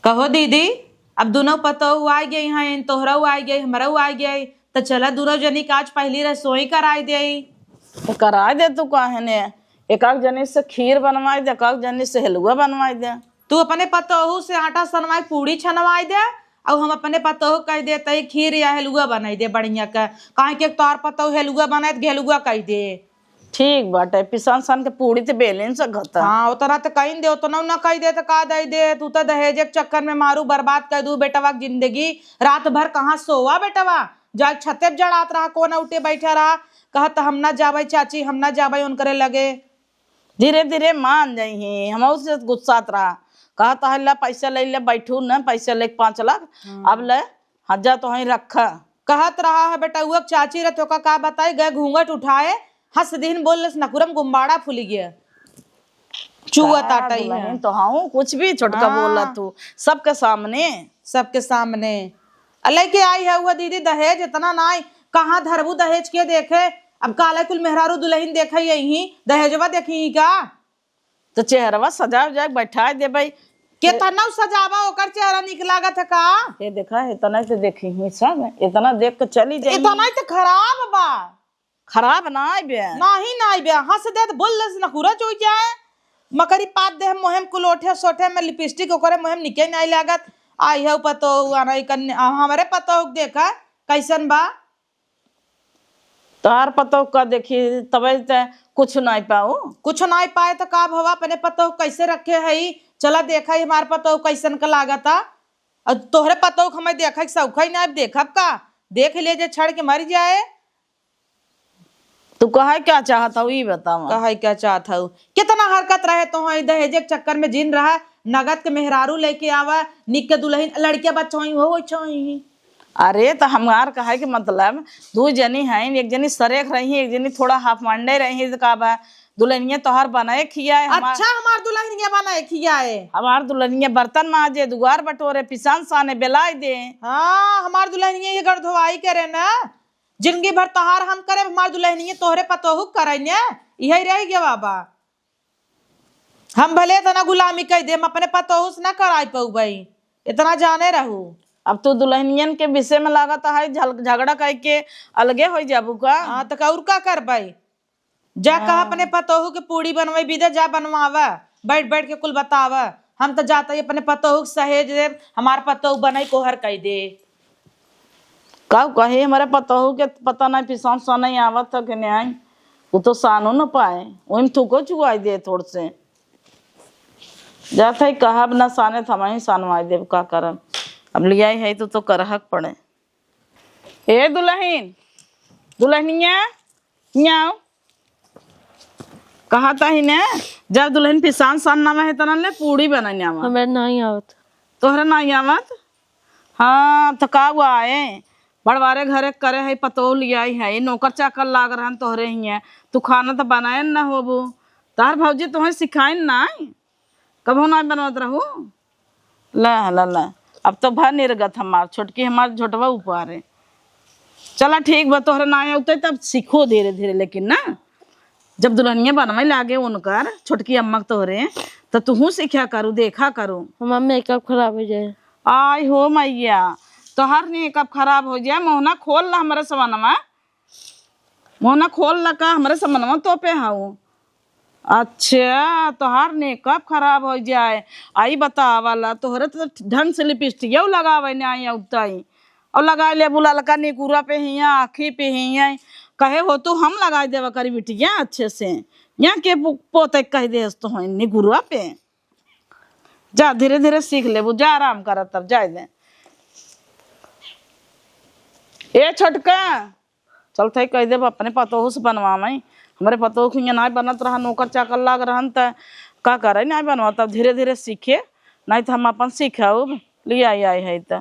कहो दीदी, अब दोनों पतोहू आ गई हैं, तोहरा आ गई, हमारा आ गई, तो चला दोनों जनी का आज पहली रसोई कराई दे। तो करा दे तू काहे ने। एक आध जनी से खीर बनवाई दे, एक आध जनी से हलवा बनवाई दे। तू अपने पतोहू से आटा सनवाई पूड़ी छनवाई दे, और हम अपने पतोहू कह देते खीर या हलुआ बनाई दे बढ़िया का। काहे के तोर पतोहू हलुआ बनाए तो हलुआ कह दे। ठीक बाटे, पिसान सान के पूड़ी ते बेलन से घता। हाँ उतना तो कहीं दे, उतना ना कह दे तो का दे दे। तू तो दहेज के चक्कर में मारू बर्बाद कर दू बेटवा की जिंदगी। रात भर कहाँ सोवा बेटवा, जा छते पे जड़ात रहा, कोना उठे बैठा रहा, कहत हम ना जावे चाची, हम ना जावे उनकरे लगे। धीरे धीरे मान जाही, हम उससे गुस्सात रहा। कहा तो हल्ला पैसा ले बैठू न, पैसा ले 5 लाख अब ले हजार तो ही रखा। कहत रहा है बेटा वो चाची रे, तो का बताई गए घूंघट उठाए, हंस दिन बोल नकुरम गुम्बाड़ा फूल गया, चुआ ताटाई है। तो हाँ कुछ भी छोटका बोला तू सबके सामने। सबके सामने लेके आई है वो दीदी दहेज इतना ना, कहाँ धरबू दहेज के देखे। अब काला कुल मेहरारू दुल्हन देखे यही दहेजवा देखी का। तो चेहरवा सजा जाए बैठा दे भाई, केतना सजावा ओकर चेहरा निक लागत है का। ये देखा है इतना से देखी ही सब, इतना देख के चली जाए। इतना तो खराब बा, खराब ना आई बे, नहीं ना आई बे, हंस दे तो बोल न नखुरा चो जाए। मकरी पात दे मोहम कुलोठे सोठे में लिपस्टिक ओकरे मोहम निके नहीं लागत। आई है पतो आना कन्या, हमारे पतो देखा कैसन बा। तार पतो का देखी तबे कुछ नहीं पाऊ, कुछ नहीं पाए तो का भवा अपने पतो कैसे रखे है। चला देखा ही हमारे पतो कैसन का लागता, और तोहरे पतो हमें देखा सौखा ही ना देखब का, देख ले जे छड़ के मर जाए। तू कहा क्या चाहता हूँ ये बतावा। कहा क्या चाहता हूँ, कितना हरकत रहे तो दहेज के चक्कर में जिन रहा, नगद के मेहरारू लेके आवा, निक के दुल्हन लड़के बच्चा हो। अरे तो हमार कहा कि मतलब 2 जनी हैं, एक जनी सरेख रही, एक जनी थोड़ा हाफ मंडे रही, तो का दुल्हनिया तोहर बनाए खियाए। अच्छा हमार दुल्हनिया बनाए खियाए, हमार दुल्हनिया बर्तन माजे, दुआर बटोरे, पिसान साने बेलाई दे। हाँ हमार दुल्हनिया ये घर धोवाई करे ना, जिंदगी भर तहार हम करे, हमार दुल्हनिया तोहरे पतोहू करे न, यही रह गया बाबा। हम भले तना गुलामी कह दे, अपने पतोहू से ना कराई पाऊ भाई, इतना जाने रहू। अब तू दुल्हनियन के विषय में लागत है झगड़ा कह के अलगे हो जाबू का। हाँ तो और का कर भाई, जा कहा अपने पतोहू के पूड़ी बनवाई बीदे, जा बनवावा, बैठ बैठ के कुल बतावा। हम तो जाते ही अपने पतोहू सहेज दे, हमार पतोहू बनाई कोहर कह दे। कब कहे हमारे पतोहू के पता नहीं पिसान सा नहीं आवत था कि नहीं, वो तो सानो न पाए, वही तू को चुआई दे थोड़ से। जाता ही कहा न साने थमा ही सानवाई दे, का करम अब लिया है तो करहक पड़े। ए दुल्हन, दुल्हनिया न्याओ कहा था ही ने, जब दुल्हन पिसान सान नामा है तना ले पूड़ी बनाने आवा। हमें नहीं आवत। तोहरा नहीं आवत? हाँ तो का हुआ है, बड़वारे घरे करे है, पतोह लिया है, नौकर चाकर लाग रहन तोहरे ही है, तू खाना तो बनाए ना होबू। तार भौजी तुम्हें सिखाए ना, कबो ना बनवत रहू। ला ला ला अब तो भर निर्गत हमार छोटकी, हमार झोटवा ऊपर है। चला ठीक बा, तोहरा ना आते तब सीखो धीरे धीरे, लेकिन ना जब दुल्हनिया बनवाई लागे उनकर छोटकी अम्मा तोहरे, तो तू सीखा करू, देखा करू। हमारा मेकअप खराब हो जाए। आई हो मैया, तोहर मेकअप खराब हो जाए, मोहना खोल ला हमारे सामानवा, मोहना खोल ला का हमारे सामानवा तो पे हाउ। अच्छा तोहार मेकअप खराब हो जाए, आई बता वाला तोहरे तो ढंग से लिपस्टिक लगावे ने आई उताई, और लगा ले बुला लगा निकुरा पे ही, आँखी पे ही, कहे हो तू हम लगा देवा करी बिटिया अच्छे से, यहाँ के पोते कह दे तो निकुरा पे। जा धीरे धीरे सीख ले, जा आराम कर तब जाए दे। ए छोटका चलते कह दे अपने पतोहू से बनवाई, हमारे पतोहू के नहीं बनत रहा, नौकर चाकर लाग रहन त का करे नहीं बनवा, तब धीरे धीरे सीखे, नहीं तो हम अपन सीखाऊ ले आई है। तो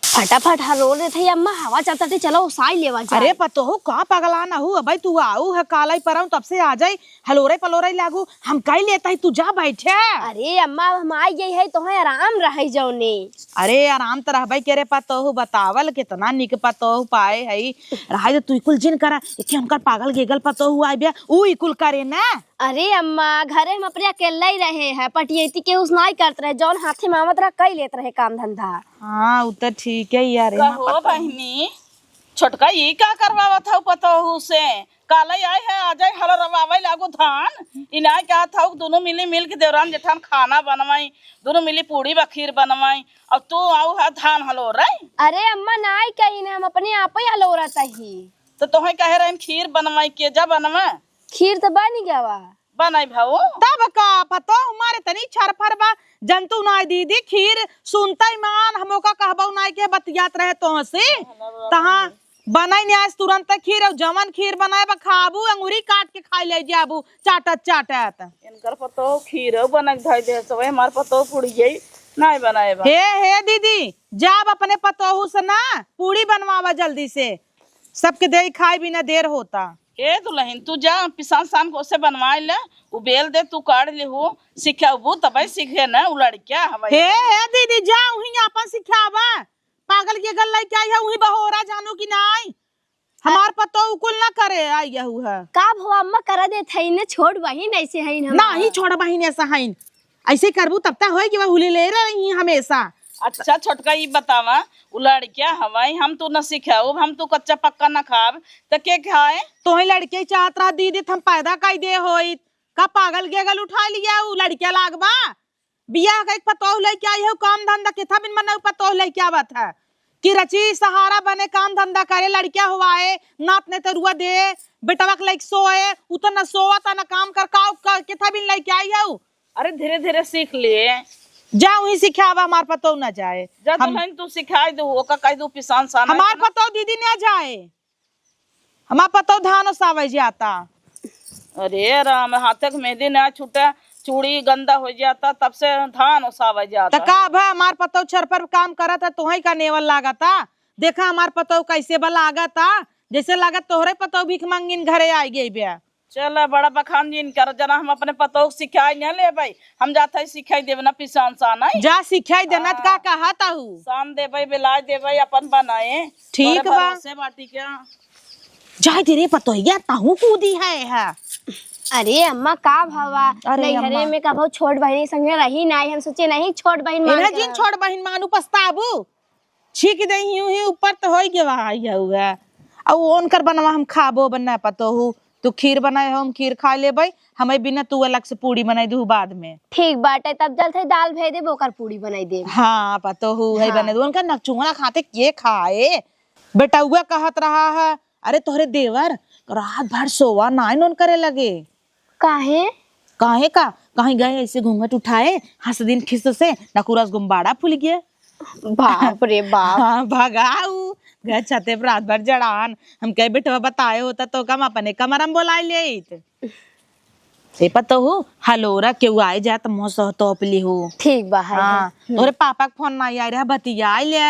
फटाफट हरो रहे थे अम्मा, हवा चलता थे, चलो साई लेवा जाए। अरे पतोहू कहाँ पगला ना हूँ भाई, तू आऊ है काला पर तब से आ जाई, हलोरे पलोरे लागू, हम कह लेता है, तू जा बैठे। अरे अम्मा हम आई गई है तो है आराम रहे जौने। अरे आराम तो रहबे करे पतोहू बतावल कितना निक पतोहू पाए हई रहा तो तू कुल जिन करा एके उनकर पागल गेगल पतोहू आइ बे ऊ कुल करे ना। अरे अम्मा घरे हम अपने अकेले ही रहे हैं, पटियती के उस नहीं करते रहे, जौन हाथी मामत रहा कई लेते रहे काम धंधा। हाँ उ तो ठीक है यार। कहो बहनी छोटका ये का करवावा था पतोहू से? काले आए है आ जाए हल रवावे लागो धान इना क्या था दोनों मिल के देवरान जेठान खाना बनवाई, दोनों मिली पूड़ी बखीर बनवाई, अब तू आऊ है धान हलो रही। अरे अम्मा नाई कही ने हम अपने आप ही हलोरत ही। तो तुम्हें कहे रहे खीर बनवाई के जा बनवा खीर तो बन गया वा बनाई भाऊ तब का पतो हमारे तनी छरफर बा जंतु ना दीदी खीर सुनता ईमान हमो का कहबो ना के बतियात रहे तो से तहां बनाई न्यास तुरंत खीर और जमन खीर बनाए बा खाबू अंगूरी काट के खाई ले जाबू चाटत चाटत। इनकर पतो खीर बनक धाई दे सवे हमार पतो पूड़ी गई नहीं बनाए बा। हे दीदी जाब अपने पतोहू से ना पूड़ी बनवावा जल्दी से सबके दे खाए बिना देर होता। ए दुल्हन तू जा पिसान सान को से बनवा ले उ बेल दे तू काट ले हो सिखाबू तबे सीखे ना उ लड़किया हवे। हे दीदी जा उही अपन सिखावा पागल के गल क्या है उही बहोरा जानू कि नहीं हमार पतो कुल ना करे आई यहू है का भवा अम्मा करा दे थई ने छोड़ बहिन ऐसे है हम नहीं छोड़ बहिन ऐसा हईन ऐसे करबू तब तक होई कि वह हुली ले रही हमेशा। अच्छा छोटका ये बतावा उ लड़किया हवाई हम तू न सिखाओ हम तू कच्चा पक्का न खाब तो के खाए? तो ही लड़के चाहत रहा दीदी हम पैदा कई दे होई का पागल गेगल उठा लिया उ लड़किया लागबा बियाह का एक पतोह लेके आई है काम धंधा केथा बिन मना पतोह लेके आवत है कि रची सहारा बने काम धंधा करे लड़किया हुआए नात ने तरुआ दे बेटवा के लाइक सोए उ तो न सोवत न काम कर केथा बिन लेके आई है। अरे धीरे धीरे सीख लिए जा वही सिखावा हमार पतो न जाए जा दुल्हन तू सिखाई दो ओका कह दो पिसान सान हमार पतो दीदी न जाए हमार पतो धान सावे जाता। अरे राम हाथे के मेहंदी ना छूटे चूड़ी गंदा हो जाता तब से धान ओसावा जाता। तका भा हमार पतो छर पर काम करत है तोही का नेवल लागता देखा हमार पतो कैसे बा लागता जैसे लागत तोहरे पतो भीख मांगिन घरे आई गई बे। चल बड़ा बखान जिन कर जना हम अपने पतो सिखाई न ले भाई हम जाता है सिखाई देव ना पिसान सान जा सिखाई देनत का कहता हूँ शाम देवे बिलाज देवे अपन बनाए ठीक बा से बाटी क्या जाय तेरे पतो या ताहू कूदी है। अरे अम्मा का भावा नहीं घरे में का भाव छोट बहिनी संगे रही नहीं हम सोचे नहीं छोट बहिन इन्हें जिन छोट बहिन मानू पछताबू छीक दे ही ऊपर तो होई के वहां हुआ और ओन कर बनवा हम खाबो बनना पतो हूँ तू खीर बनाए हम खीर खा ले भाई हमें बिना तू अलग से पूड़ी बनाई दू बाद में। ठीक बात है तब जल थे दाल भेज दे बोकर पूड़ी बनाई दे। हाँ पतो हूँ है बने दू उनका नकचुंगना खाते के खाए बेटा हुआ कहत रहा है अरे तोहरे देवर रात भर सोवा नाइन ऑन करे लगे काहे काहे का कहीं गए ऐसे घूंघट उठाए हंस दिन खिस से नकुरस गुम्बाड़ा फूल गया बाप रे बाप। हाँ भगाऊ घर छते पर रात भर जड़ान हम कह बेटवा बताए होता तो कम अपने कमरम बोला ले से पता हो हलोरा क्यों आए जाए तो मोह सह तोपली हो। ठीक बा है हाँ तोरे पापा के फोन नहीं आई रहा बतिया ले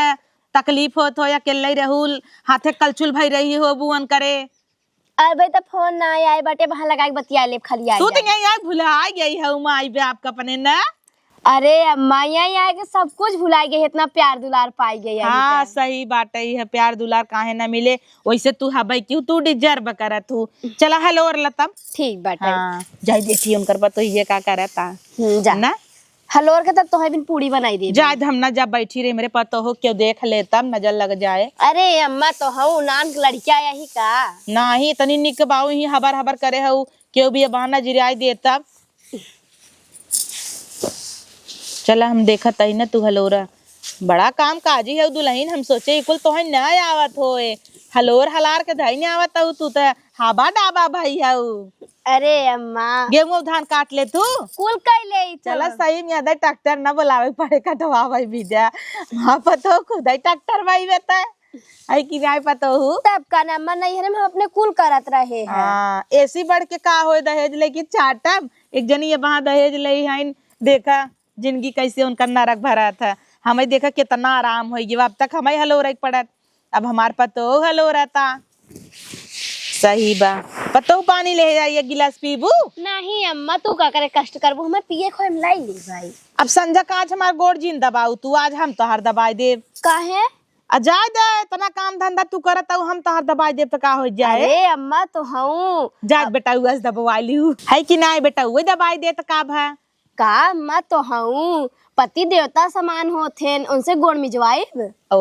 तकलीफ होत हो या अकेले रहूल हाथे कलचुल भई रही हो बुअन करे अरे तो फोन ना आए बटे वहां लगा के बतिया ले खाली आई तू तो यही आई भुला गई है उमा आई बे आपका अपने ना। अरे अम्मा यही आए के सब कुछ भुला गए इतना प्यार दुलार पाई गई। हाँ सही बात है प्यार दुलार काहे ना मिले वैसे तू हबई क्यों तू डिजर्व करा तू चला हेलो और लतम ठीक बाटे हाँ जाई देखी उनकर पतो ये का करता जा ना हलोर के तब तो है बिन पूड़ी बनाई दे जा हम ना जब बैठी रही मेरे पतो हो क्यों देख ले तब नजर लग जाए। अरे अम्मा तो हूँ नान लड़किया यही का ना ही तनी निक बाऊ ही हबर हबर करे हूँ क्यों भी बहाना जिराई दे तब चला हम देखत आई ना तू हलोरा बड़ा काम काजी है दुल्हन हम सोचे कुल तो न आवत होए हलोर हलार के धई नहीं आवत हूँ तू तो हाबा डाबा भाई है। अरे अम्मा गेहूं धान काट ले तू कुल कैले चला सही में आधा ट्रैक्टर न बुलावे पड़े कटवा भाई विद्या हाँ पतो खुद ही ट्रैक्टर भाई बेटा आई कि नहीं पतो हूँ तब का नंबर नहीं है हम अपने कुल करत रहे हैं। हाँ ऐसी बढ़ के का हो दहेज लेके चाटम एक जनी ये वहां दहेज ले है देखा जिंदगी कैसे उनका नरक भरा था हमें देखा कितना आराम हो गया अब तक हमें हलो रख पड़त अब हमार पतो हलो रहता सही बा। पतो पानी ले जाइए गिलास पीबू। नहीं अम्मा तू का करे कष्ट करबो हमें पिए खोए में लाई ले भाई। अब संझा काज हमार गोड़ जिन दबाऊ तू आज हम तोहार दबाई देव। काहे? आ जाए दे तना काम धंधा तू करत हूँ हम तोहार दबाई देव तो का हो जाए। अरे अम्मा तो हूँ जाए बेटा उस दबाई लियू है कि नहीं बेटा वो दबाई दे तो का भा। का अम्मा तो हूँ पति देवता समान होथे उनसे गोड़ मिजवाइब। ओ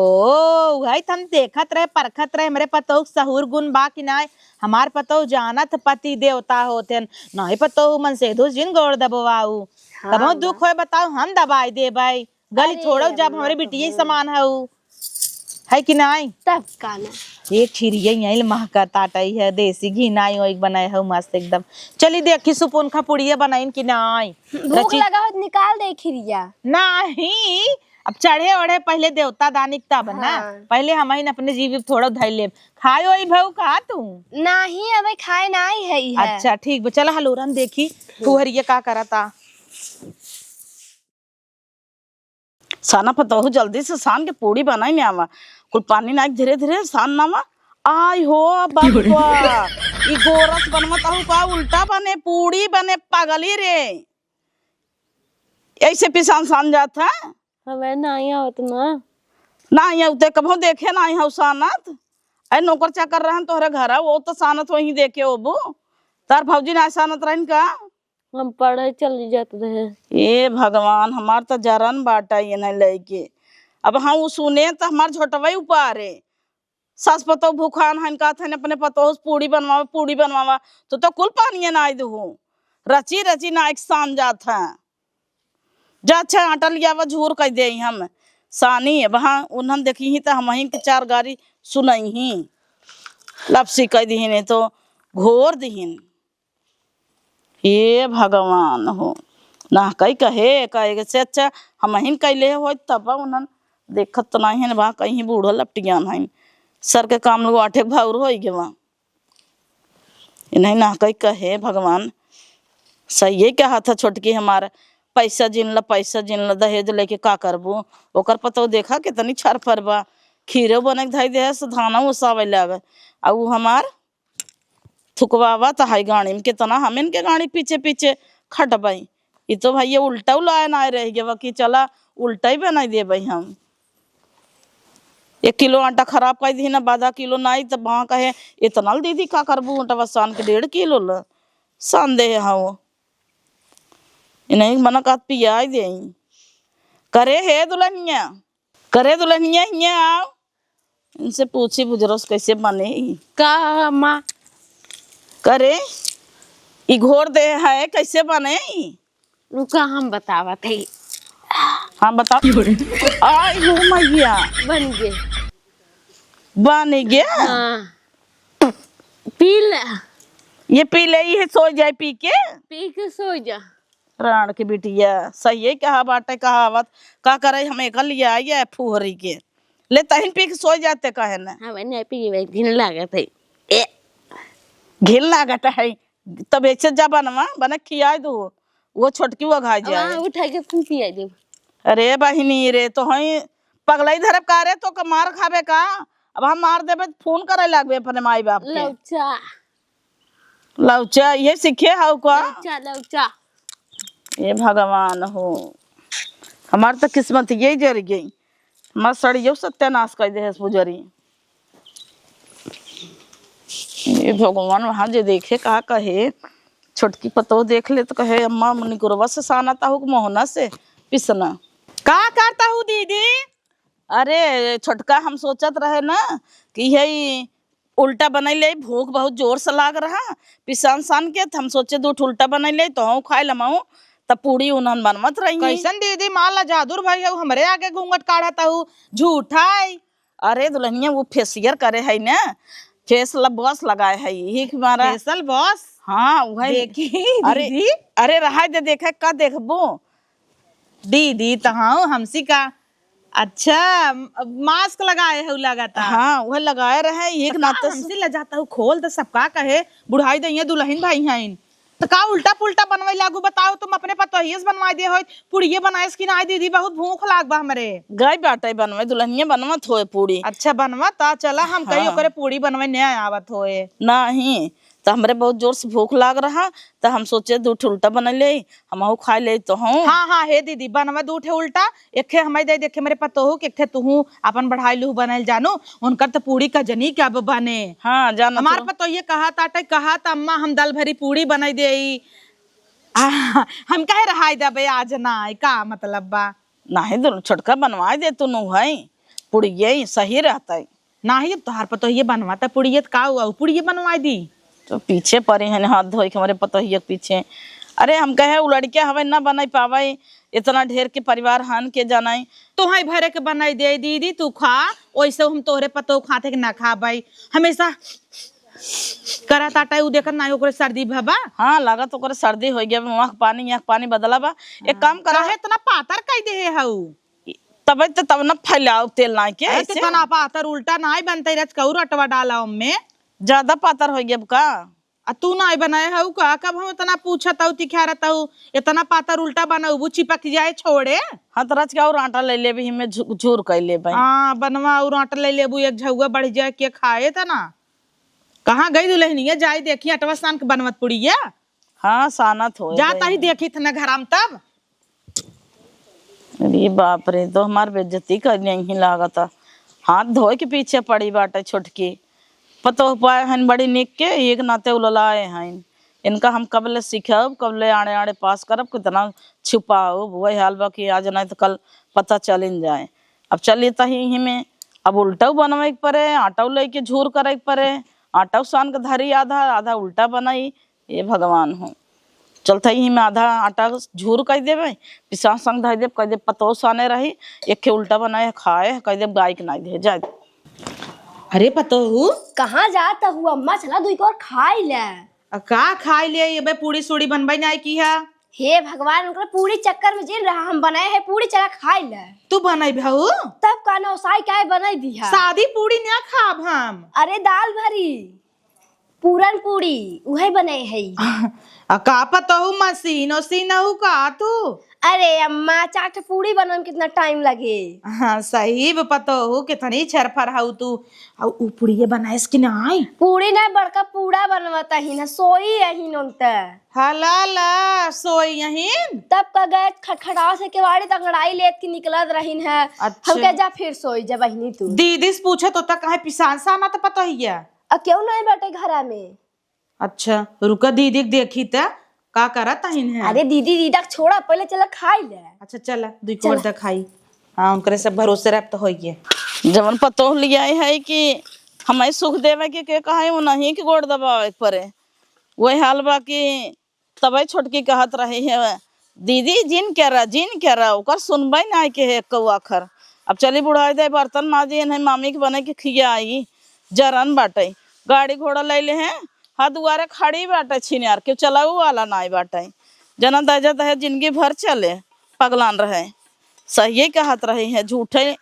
वही हम देखत रहे परखत रहे हमरे पतो सहूर गुण बा कि नहीं। हमार पतो जानत पति देवता होते नहीं पतो मन से दो जिन गोड़ दबाऊ। तब दुख होए बताओ हम दबाई दे भाई गली छोड़ो जब हमारे बिटिया समान है कि नहीं। तब का ना एक छिरिया यही महका ताटई है देसी घी नाई ओई बनाए है मस्त एकदम। चली देखी सुपुन खा पुड़िया बनाइन कि नहीं। भूख लगा हो तो निकाल दे खिरिया। नहीं अब चढ़े ओढ़े पहले देवता दानिक तब ना। हाँ। पहले हम ही अपने जीव थोड़ा धैल ले खाए वही भाऊ खा तू। नहीं अबे खाए नहीं है ही है। अच्छा ठीक बा चला हलोरन देखी फुहरिया का करता। साना पता हो जल्दी से सान के पूड़ी बनाई नहीं आवा कुल पानी ना धीरे धीरे सान नामा आई हो बाबा ई गोरस बनमत हूँ का उल्टा बने पूड़ी बने पागली रे ऐसे पिसान सान जात है। हमें नहीं आवत ना। ना ये उते कभो देखे ना है सानत ऐ नौकर चाकर रहन तोहरे घर वो तो सानत वही देखे ओबू तार भौजी ना सानत रहन का। हम पढ़े चल जाते रहे। ए भगवान हमार तो जरन बाटा ये नहीं लेके अब हम सुने तो हमार झोटवा उपारे सास पतो भूखान हन का थे अपने पतो पूड़ी बनवावा तो कुल पानी ना दू रची रची ना एक सान जात है जा अच्छा आटा लिया झूर कह दे हम सानी वहाँ उन्हन देखी ही तो हम ही के चार गाड़ी सुनई ही लपसी कह दी नहीं तो घोर दीन। ये भगवान हो ना कही कहे से अच्छा हम ही कैले हो तब उन्हन देखत तो नहीं है वहाँ कहीं बूढ़ो लपटियान है सर के काम लोग आठे भावर हो गए वहाँ नहीं ना कहे भगवान सही है क्या हाथ छोटकी हमारा पैसा जिन ला दहेज लेके का करबू ओकर पतो देखा कितनी छर फरबा खीरे बने धाई दे धाना उसावे लगे और हमार थुकवावा तो हाई गाड़ी में कितना हम इनके गाड़ी पीछे पीछे खटबाई ये तो भाई ये उल्टा उलाया ना रह गया कि चला उल्टा ही बना दे भाई हम 1 किलो आटा खराब कर दी ना आधा किलो नहीं तो वहाँ कहे इतना दीदी का करबू आटा सान के 1.5 किलो ल सान दे हाँ वो नहीं मना का पिया दे करे है दुल्हनिया हिया आओ इनसे पूछी बुजरस कैसे बने का माँ करे ई घोर दे है कैसे बने रुका हम बतावा थे। हाँ बताओ आई हो मैया बन गया। बन गया पी ले ये पी ले ये सो जाए पी के सो जा। राण की बिटिया सही है कहा बाटे कहावत का करे हम एक लिया ये फुहरी के ले तहिन पी के सो जाते कहे ना हमें नहीं पी घिन लागत है। घिन लागत है तब ऐसे जा बनवा बना खिया दो वो छोटकी वो खा जाए उठा के पिया दे। अरे बहिनी रे तो हई पगलाई धरब का रे तो मार खाबे का अब हम मार देबे फोन करे लागबे अपने माई बाप के लौचा ये सीखे हाउ का लौचा ये भगवान हो हमार तो किस्मत यही जर गई हमार सड़ियो सत्यानाश कर दे पुजरी। ये भगवान वहां जो देखे कहा कहे छोटकी पतो देख ले तो कहे अम्मा मुनिकुरवा से साना ताहू मोहना से पिसना का करता हूँ दीदी। अरे छोटका हम सोचत रहे ना कि यही उल्टा बनैले भूख बहुत जोर से लाग रहा पिसान सान के हम सोचे 2 उल्टा बनैले तो हम खाए लमाऊ तब पूड़ी उन्हन बनमत रही कैसन दीदी माला जादूर भाई है हमरे आगे घूंघट काढ़ता हूँ झूठा है। अरे दुल्हनिया वो फेसियर करे है ना फेस बॉस लगाए है यही हमारा फेसल बॉस। हाँ वही देखी अरे दीदी अरे रहा दे देखे का देखबो दीदी तहाऊ हमसी का अच्छा मास्क लगाए है लगाता। हाँ वह लगाए रहे एक नाते हमसे लजाता हूँ खोल तो सबका कहे बुढ़ाई दे दुल्हन भाई हैं तो का उल्टा पुल्टा बनवाई लागू बताओ तुम अपने पतोहिए से बनवा दे हो पुड़िये बनाए कि ना दीदी बहुत भूख लाग बा हमरे गई बाटे बनवे दुल्हनिया बनवत होए पूड़ी। अच्छा बनवा ता चला हम कहीं ओकरे पूड़ी बनवे नहीं आवत होए नहीं तो हमरे बहुत जोर से भूख लाग रहा, तो हम सोचे 2 ठे उल्टा बना ले, हम खा ले तो हूँ। हाँ हाँ हे दीदी बनवा 2 ठे उल्टा, एक ठे हमें दे देखे मेरे पतोहू के, एक ठे तू अपन बढ़ाई लू बनल जानू, उनकर तो पूरी का जनी क्या बने। हाँ जाना हमार पतो ये कहा था अम्मा हम दाल भरी पूड़ी बनाई दे, हम कहे रहाई दबे आज ना, का मतलब बा नहीं दोनों छोटका बनवा दे तू नु है पूड़ी, यही सही रहता है। नहीं तोहार पतो ये बनवाता पुड़िये का हुआ पुड़िये बनवाई दी तो पीछे पड़े हैं हाथ धोए के हमारे पतो ही पीछे। अरे हम कहे उ लड़किया हवे ना बनाई पावे, इतना ढेर के परिवार हन के जानाई तो है भरे के बनाई दे दीदी तू खा, वैसे हम तोहरे पतो खाते के ना खा भाई, हमेशा करा ताटा उ देखत ना ओकरे सर्दी भबा। हाँ लागत ओकरे सर्दी हो गया, वहाँ पानी बदला बा। एक काम करा काहे इतना पातर कई दे हऊ, तब तब न फैलाओ तेल ना के ऐसे इतना पातर उल्टा ना बनते रच कौर अटवा डाला उनमें, ज्यादा पातर हो गया का। आ तू ना बनाए हऊ का, कब हम इतना पूछत हऊ तिखारत हऊ इतना पातर उल्टा बनाऊ वो चिपक जाए छोड़े। हाँ तो रच के और आटा ले ले भी हमें झूर कर ले भाई। हाँ बनवा और आटा ले लेबू एक झौगा बढ़ जाए के खाए था ना। कहाँ गई दुल्हनिया जाई देखी अटवा सान के बनवत पुड़िया। हाँ सानत हो जाता ही देखी थे ना घराम तब। अरे बाप रे, तो हमार बेइज्जती करने ही लागत। हाथ धोए के पीछे पड़ी बाटे छोटकी, पतो पाए हन बड़ी निक के एक नाते उललाए हैं। इनका हम कब ले सीखब, कब ले आड़े आड़े पास करब, कितना छुपाओ वही हाल बा कि आज नहीं तो कल पता चलिन जाए। अब चलिए तही में अब उल्टा बनवे के पड़े, आटा लेके झूर करे के पड़े, आटा सान के धरी आधा आधा उल्टा बनाई, ये भगवान हो। चलता ही में आधा आटा झूर कर देवे, पिसा संग धर देव, कह दे पतो साने रही, एक के उल्टा बनाए खाए, कह दे गाय के नहीं दे जाए। अरे पतोहू कहाँ जाता हुआ अम्मा, चला 2 और खाई ले। का खाई ले ये बे पूड़ी सूड़ी बनबाई नहीं की है। हे भगवान, उनका पूरी चक्कर में जिन रहा, हम बनाए है पूरी, चला खाई ले। तू बनाई भाऊ तब का नौसाई क्या बनाई दी है। शादी पूड़ी ना खाब हम। अरे दाल भरी पूरन पूरी उहे बने है। का पतोहू मशीन उसीन हऊ का तू। अरे अम्मा 4 ठे पूरी बनने में कितना टाइम लगे। हाँ सही पतोहू कितनी छरफर हऊ तू। उ पुड़िये बनाएस कि नहीं। पूरी ना बड़का पूरा बनवाता ही ना, सोई यही नोनता हला सोई यही। तब का गए खटखटा से केवाड़ी तक लड़ाई लेत की निकलत रहीन है। अच्छा। हम कह जा फिर सोई जब बहिनी तू। दीदी से पूछे तो तक कहे पिसान सा ना तो पता ही है। क्यों नहीं बैठे घरा में। अच्छा रुका दीदी के देखी त का करत हइन है। अरे दीदी दीदा के छोड़ा, पहले चला खाई ले। अच्छा चला 2 कोर द खाई। हाँ उनकरे सब भरोसे रख तो होइए। जवन पतो लिया है कि हमें सुख देवे के कहे वो नहीं कि गोड़ दबावे पड़े, वही हाल बा कि तबे छोटकी कहत रही है दीदी जिन कह रहा ओकर सुनबे नहीं के है कौआ खर। अब चली बुढ़ाई दे बर्तन माजी है मामी के बने के खियाई जरन बाटे, गाड़ी घोड़ा ले ले हैं हाँ दुआरे खड़ी बाटे छिनार के चलाऊ वाला नहीं बाटे, जना दजत है जिंदगी भर चले पगलान रहे। सही कहत रही है, झूठे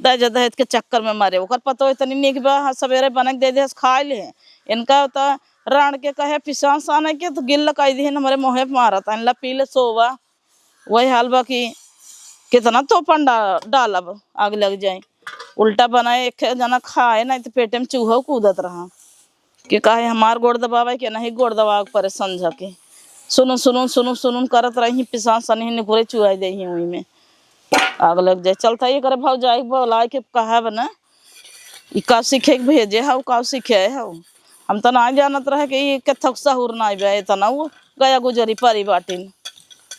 दजत दहेज के चक्कर में मरे। ओकर पतो इतनी निक बा सवेरे बनक दे दे खा ले। इनका तो राण के कहे पिसान साने के तो गिल कई दी हमारे मोहे मारत अनला पी ले सोवा। वही हाल बा कि कितना तोपन डालब आग लग जाए। उल्टा बनाए एक जना खाए नहीं तो पेटे में चूहा कूदत रहा कि कहे हमार गोड़ दबावे के नहीं गोड़ दबा परे समझ के सुनो सुनो सुनो सुनो करत रही पिसान सनी निकुरे चुआई दे हुई में आग लग जाए। चलता ये करे भाव जाए बोला के कहा बना का सीखे भेजे हाउ का सीखे हाउ, हम तो ना जानत रहे कि ये कथक सहूर ना बे तना वो गया गुजरी परी बाटिन।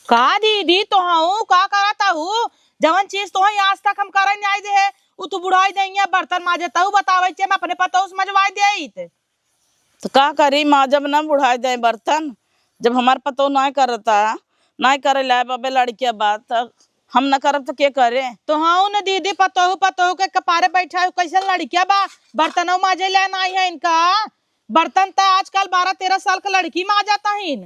का दीदी तो हूँ का करता हूँ जवन चीज तो आज तक हम करे नहीं दे है उ तू बुढ़ाई देंगे बर्तन माजता हूँ बतावे मैं अपने पता उस मजवाई दे। तो का करी माँ जब ना बुढ़ाई दे बर्तन, जब हमार पतो ना करता ना करे लाए बाबे लड़किया बात हम न करब तो के करे। तो हाँ न दीदी पतोहू के कपारे बैठा कैसे लड़किया बा बर्तन माजे ले नहीं है इनका। बर्तन तो आजकल 12-13 साल का लड़की माजता हिन,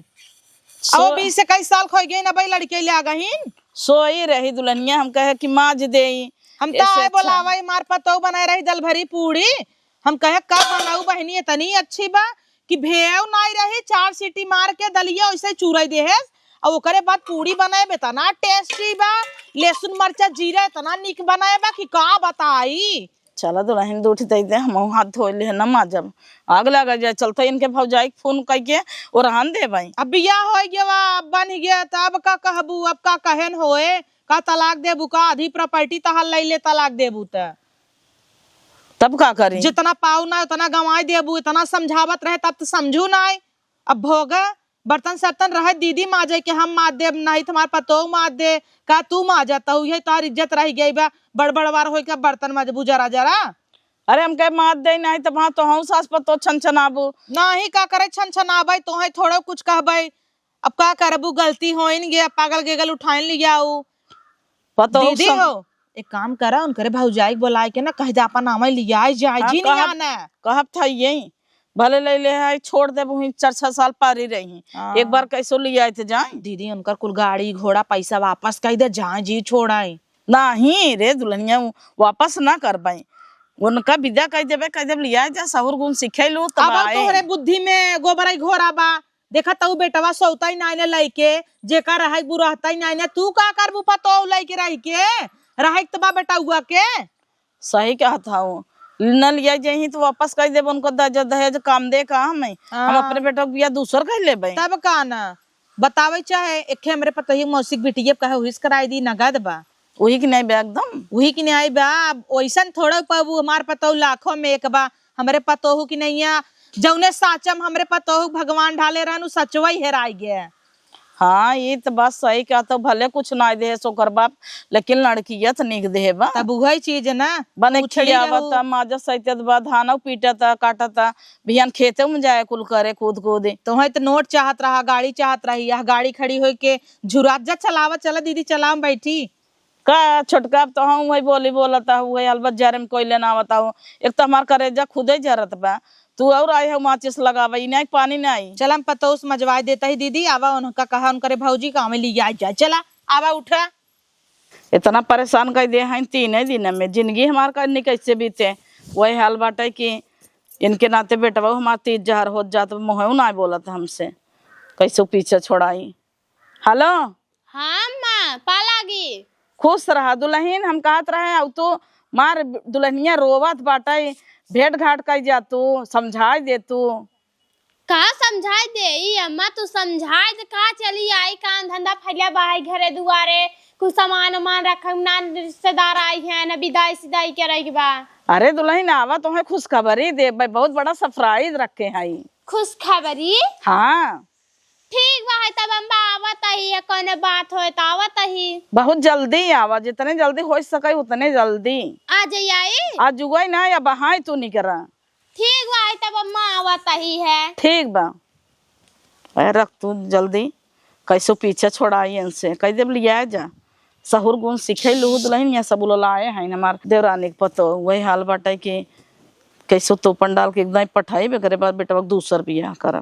अब 20-21 साल खो गई न भाई लड़के ले आ गहीन। सोई रही दुल्हनिया हम कहे कि माज दे हम तो आए बोलावा मार पतोहू बनाए रही दल भरी पूड़ी, हम कहे कब बनाऊ बहनी इतनी अच्छी बा कि भेव नहीं रही 4 सीटी मार के दलिया वैसे चूराई दे है और ओकरे बाद पूड़ी बनाए इतना टेस्टी बा, लहसुन मरचा जीरा इतना निक बनाए बा कि का बताई। चला दुल्हन दूठ दे दे हम हाथ धो ले ना माँ जब आग लगा जाए चलते इनके भौजाई के फोन करके और रहन दे भाई। अब बियाह हो गया अब बन गया तो अब का कहबू अब का कहन होए का तलाक देबू का आधी प्रॉपर्टी तहार ले ले तलाक देबू तब का करी जितना पाऊ ना उतना गंवाई देबू इतना समझावत रहे तब तो समझू ना अब भोग बर्तन सर्तन रहे दीदी माजे के हम मार दे नहीं तुम्हार पतो मार दे का तू मार जाता हूँ यही तार इज्जत रह गई बा बड़ हो के बर्तन मजबू जरा जरा। अरे हम कहे मार दे नहीं तो वहां तो हम सास पतो छन छनाबू नहीं का करे छन छनाबे तो है थोड़ा कुछ कहबे अब का करबू गलती होइन गे पागल गेगल उठाइन लिया पतो दीदी हो एक काम करा उनकरे भौजाई बोलाए के ना कह जा अपन नाम लिया जाए जी नहीं आना कहब था यही भले ले ले है छोड़ दे वही 4-6 साल पारी रही एक बार कैसो लिया थे जाए दीदी उनकर कुल गाड़ी घोड़ा पैसा वापस कह दे जाए जी छोड़ाई नहीं रे दुल्हनिया वापस ना कर पाई उनका विदा कह देबे कह देब लिया जा सहुर गुण सिखे लो तब अब तोहरे बुद्धि में गोबराई घोड़ा बा देखा तू बेटवा सौता ही नाइने लइके जेका रहाई बुरहता ही नाइने तू का करबू पतो लइके रह के रहाई तबा बेटा हुआ के सही कहत हूँ न लिया जाही तो वापस कह देब उनको दहेज काम दे का हम अपने बेटा को बिया दूसर कह लेबे तब का ना बतावे चाहे एक हमरे पतो ही मौसिक बिटिया कहे हुइस कराई दी नगद बा वही की नहीं बे एकदम वही की नहीं आई बा ओइसन थोड़ा पाबू हमार पतो लाखों में एक बा हमरे पतो की नहीं जौने साचम हमरे पतो भगवान ढाले रहनु सचवई हेराई गए। हाँ ये तो बात सही क्या तो भले कुछ ना दे सोकर बाप लेकिन लड़कियत निक दे बा तब वही चीज है ना बने खियावत माजा सहित बा धान पीटत काटत बिहान खेते में जाए कुल करे कूद कूद तो है तो नोट चाहत रहा गाड़ी चाहत रही यह गाड़ी खड़ी होई के झुरात जा चलावत चला दीदी चला बैठी का छोटका तो हम वही बोली बोलता हुए अलबत जरे में कोई लेना आवता हूँ एक तो हमार करेजा खुदे जरत बा तू और आए हो माचिस लगावा नहीं पानी नहीं चल हम पतो उस मजवाई देता ही दीदी आवा उनका कहा उनकरे भौजी का हमें लिया जा चला आवा उठा इतना परेशान कर दे हैं 3 दिन में जिंदगी हमार करनी कैसे बीते वही हाल बाटे कि इनके नाते बेटा हमार 30 जहर हो जात मोह ना बोलत हमसे कैसे पीछे छोड़ाई। हेलो हाँ माँ पालागी खुश रहा दुल्हन हम कहत रहे अब तो मार दुल्हनिया रोवत बाटे भेंट घाट कर जा तू समझाई दे तू का समझाई दे अम्मा तू समझाई दे का चली आई काम धंधा फैलिया बाहर घरे दुआरे कुछ सामान उमान रखम ना रिश्तेदार आई है ना विदाई सिदाई के रही बा। अरे दुल्हन आवा तो है खुशखबरी दे भाई बहुत बड़ा सरप्राइज रखे है खुश खबरी हाँ ठीक बा है तब अम्मा आवत ही कौन बात होए तो आवत ही बहुत जल्दी आवा जितने जल्दी हो सके उतने जल्दी आ जाइए आज जुगई ना या बहाई तू नहीं करा ठीक बा है तब अम्मा आवत ही है ठीक बा रख तू जल्दी कैसो पीछे छोड़ाई इनसे कह देब लिया जा सहुर गुण सीखे लू दुल्हन या सब लाए हैं हमार देवरानी के पतो वही हाल बाटे कि कैसो तो पंडाल के एकदम पठाई बेकरे बाद बेटा दूसर बिया कर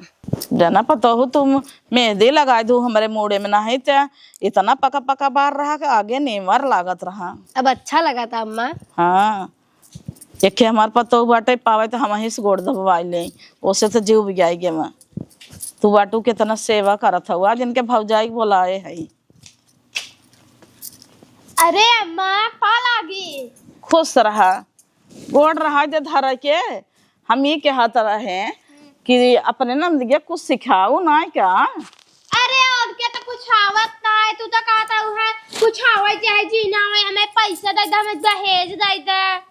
जाना पता हो तुम मेहंदी लगा दो हमारे मोड़े में ना है त्या इतना पका पका बार रहा कि आगे नेवर लागत रहा अब अच्छा लगा था अम्मा। हाँ एक हमार पतो बाटे पावे तो हम ही से गोड़ दबाई ले उसे तो जीव भी आई गे मैं तू बाटू कितना सेवा करत हुआ आज इनके भौजाई बोलाए है। अरे अम्मा पालागी खुश रहा गोड़ रहा दे धर के हम ये कहत रहे कि अपने नंदिया कुछ सिखाओ ना क्या। अरे और क्या तो कुछ आवत ना है तू तो कहता है कुछ आवत चाहे जीना है हमें पैसा दे दे हमें दहेज दे दे।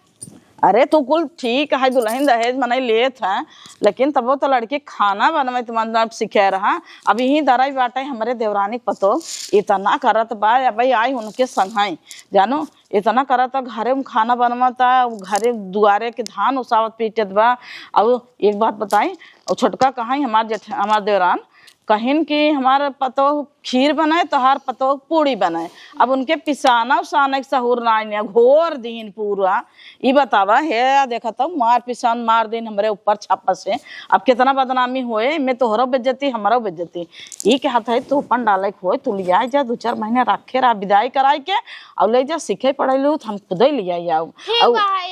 अरे तू कुल ठीक है दुल्हन दहेज मनाई लेत है लेकिन तब तो लड़की खाना बनवाई तुम्हारा सिखे रहा अब यही दराई बाटे हमारे देवरानी पतो इतना करत बा भाई आई उनके संघाई जानो इतना करत घरे में खाना बनवाता घरे दुआरे के धान उसावत पीटत बा। अब एक बात बताई और छोटका कहाँ हमार देवरान कहिन कि हमारे पतो खीर बनाए तो हर पतो पूड़ी बनाए अब उनके पिसाना उसाना सहूर ना घोर दिन पूरा ये बतावा है देखा तो मार पिसान मार दिन हमारे ऊपर छापा से अब कितना बदनामी होए मैं तोहरो बेज्जती हमारो बेज्जती ये कहता है तू अपन डाले हो तू लिया जा 2-4 महीने रखे रहा विदाई कराई के और ले जा सीखे पढ़े लू हम खुद ही लिया जाओ।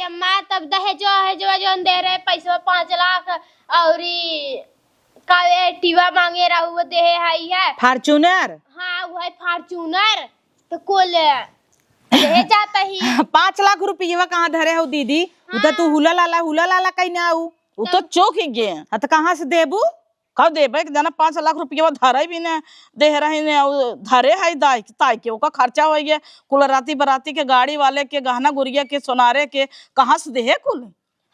अम्मा तब दहेज जो दे रहे पैसा 5 लाख और का एक्टिवा मांगे रहू दे है फॉर्च्यूनर हाँ वो है फॉर्च्यूनर तो कुल दे जाता ही 5 लाख रुपया कहाँ धरे हो दीदी? उ तो तू हुला लाला कहीं ना आऊ। वो तो चौक ही गए हाँ तो कहाँ से देबू? कब देबे कि जना 5 लाख रुपया धरे भी ने दे रहे ने धरे है दाई ताई के ओका खर्चा हो गया कुल राती बराती के गाड़ी वाले के गहना गुड़िया के सोनारे के कहाँ से दे कुल।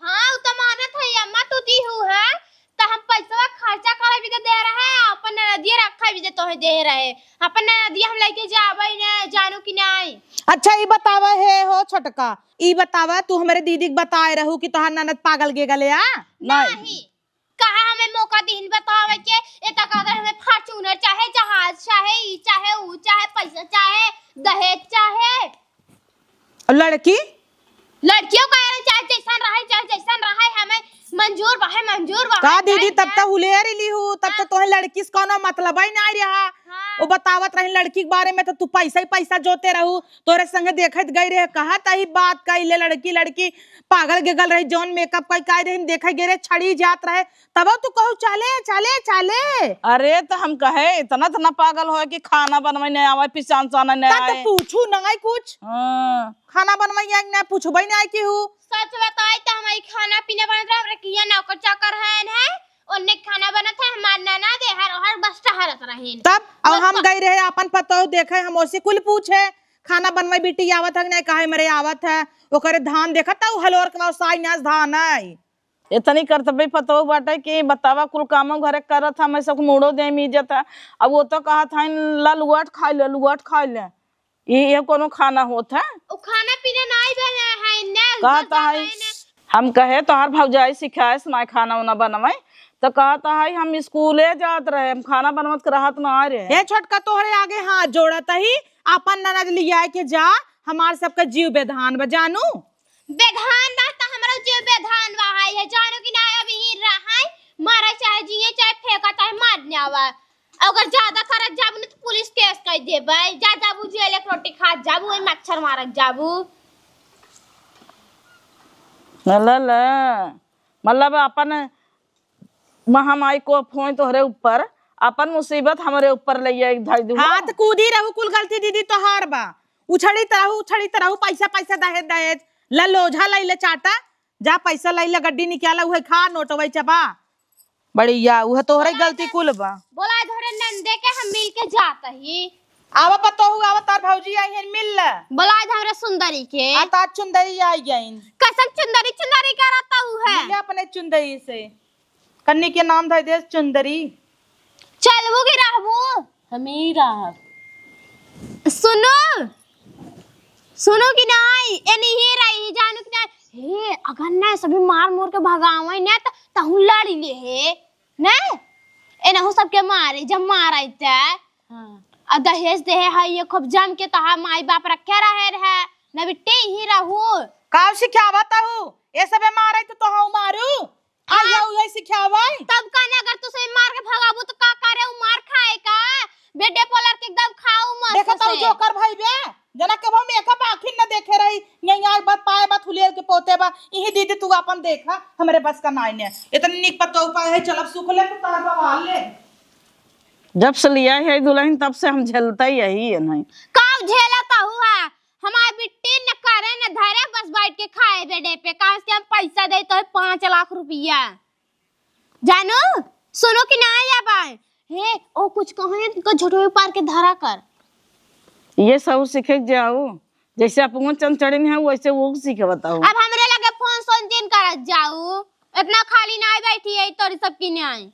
हाँ उ तो मानत है अम्मा तू दी हूँ है तो हम पैसा खर्चा करे भी तो दे रहे हैं अपन नदिया रखा भी दे तो दे रहे अपन नदिया हम लेके जाबे ने जानू कि नहीं। अच्छा ये बतावा है हो छोटका, ये बतावा तू हमारे दीदी के बताए रहू कि तोहार ननद पागल गे गले आ? नहीं कहा हमें मौका दीन बतावे के एता अगर हमें फॉर्च्यूनर चाहे जहाज चाहे ई चाहे ऊ चाहे पैसा चाहे दहेज चाहे और लड़की लड़कियों का चाहे जैसन रहे हमें मंजूर बा का दीदी तब तक हुलेर ली हूँ तब तक तोहे लड़की से कोनो मतलब ही नहीं रहा। वो बतावत रही लड़की के बारे में तो तू पैसा ही पैसा जोते रहू तोरे संगे देखत गई रहे कहा तही बात कइले लड़की पागल गेगल रही जौन मेकअप कई काई रही देखे गे रे छड़ी जात रहे तब तू कहू चले। अरे तो हम कहे इतना पागल हो कि खाना बनवाई नहीं आवे पिसान साना नहीं तो आए पूछू नहीं कुछ हाँ। खाना बनवाई ना पूछबई नहीं की हूँ। सच बताई तो हमारी खाना पीना बनत रहा हमरा किया नौकर चाकर है ओने खाना बनत है हमार नाना दे हर बस टहरत रहे तब अब हम गए रहे अपन पतो देखे हम ओसे कुल पूछे खाना बनवाई बेटी आवत है नहीं काहे मरे आवत है ओकरे धान देखत ता हलोर के साई नास धान है इतनी कर्तव्य पतो बाटे कि बतावा कुल काम घरे करत हम सब मुड़ो दे में इज्जत है। अब वो तो कहा था ललुआट खा ले ये कोनो खाना होता है ओ खाना पीना नहीं बना है ने कहता है हम कहे तोहार भौजाई सिखाए सुनाए खाना उना बनवाए तो कहता है हम स्कूले जात रहे हम खाना बनवत रहत ना आ रहे ये छोटका तोहरे आगे हाथ जोड़त ही अपन ननद लिया के जा हमार सबका जीव बेधान बजानू बेधान रहता हमरा जे बेधान वाहाई है जानू कि ना अभी ही रहाई मारा चाहे जिए चाहे फेंका चाहे मारने आवा अगर ज्यादा करत जाबू न तो पुलिस केस कर देबे जा जाबू जेल एक रोटी खा जाबू ओई मच्छर मारत जाबू मतलब अपन महामाई को फोन तोहरे ऊपर अपन मुसीबत हमारे ऊपर ले धर दू हाथ कूदी रहू कुल गलती दीदी तोहार बा उछड़ी तरहू पैसा दहेज ल लोझा लइले चाटा जा पैसा लइले गड्डी निकाला उहे खा नोटवई चबा बढ़िया उहे तोहरे गलती कुल बा। बोला धरे नंदे के हम मिल के जात ही आवा पतोहू आवा तार भौजी आई है मिल ल बोला धरे सुंदरी के आ तार चुंदरी आई गईन कैसन चुंदरी करता हूँ है मिले अपने चुंदरी से कन्नी के नाम धर दे चुंदरी चलबू की रहबू हमी रहब सुनो कि नहीं एनी ही रही जानू कि नहीं हे अगर ना सभी मार मोर के भगावे ने त तहु लड़ी ले हे ने एनहु सबके मारे जब मारे त हां दहेज दे है ये खूब जम के तहा माई बाप रखे रहे न बिट्टे ही रहू का सिखावत हूं ए सबे मारे तो तोहू मारू आया उहे सिखावई तब कहने अगर तू से मार के भगाबू तो का करे उ मार खाए का बेटे पोलर के एकदम खाऊ मत देखत हूं जो कर भाई बे जना के हम मेकअप आखिर न देखे रही यही आग बात पाए बात हुलियर के पोते बा यही दीदी तू अपन देखा हमरे बस का नाई ने इतनी निक पत्तो उपाय है चलब सुख ले तो तार बवाल ले जब से लिया है दुल्हन तब से हम झेलता यही है नहीं काव झेलता हुआ हमारी बिट्टी न करे न धरे बस बैठ के खाए बेडे पे कहां से हम पैसा दे तो 5 लाख रुपया जानू सुनो कि ना आया बाय हे ओ कुछ कहे को झोटो पार के धरा कर ये सब सीखे जाओ जैसे अपन चंचड़न है वैसे वो सीखे बताओ अब हमरे लगे फोन सोन दिन करत जाऊ इतना खाली ना बैठी है तोरी सब की नहीं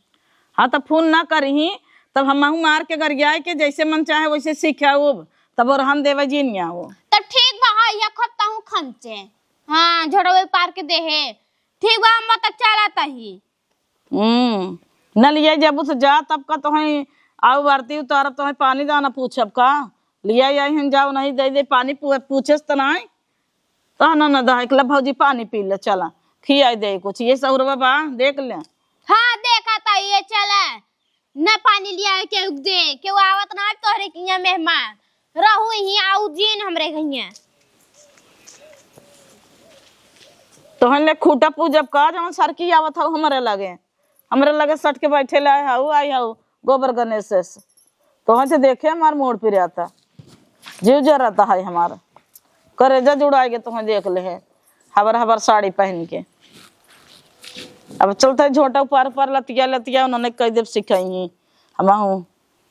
हाँ तो फोन ना करही तब हम मार के घर गया के जैसे मन चाहे वैसे सीखाओ तब और हम देवे जी नहीं आओ तो ठीक बा या खत्ता हूं खमचे हां झोड़वे पार के दे है ठीक बा हम तक चलाता ही न लिए जब तो जा तब का तो है आओ भारती उतार तो है पानी दाना पूछब का लिया आई हम जाओ नहीं दे दे पानी पूछेस तो नहीं तो ना दा एक भौजी पानी पी ले चला खिया दे कुछ ये सौरवा बा देख ले हां देखा था ये चला न पानी लिया के दे के आवत ना तोहरे किया मेहमान रहू ही आउ दिन हमरे गइया तो हम ले खूटा पूजब का जवन सरकी आवत हो हमरे लगे सट के बैठे लाए हाउ आई हाउ गोबर गणेश से तो हम से देखे हमार मोड़ पे रहता जीव जराता है हमारा करेजा जुड़ाएगे तुम्हें देख ले है हबर हबर साड़ी पहन के। अब चलते झोटा ऊपर पर लतिया लतिया उन्होंने कई देर सिखाई हम हूँ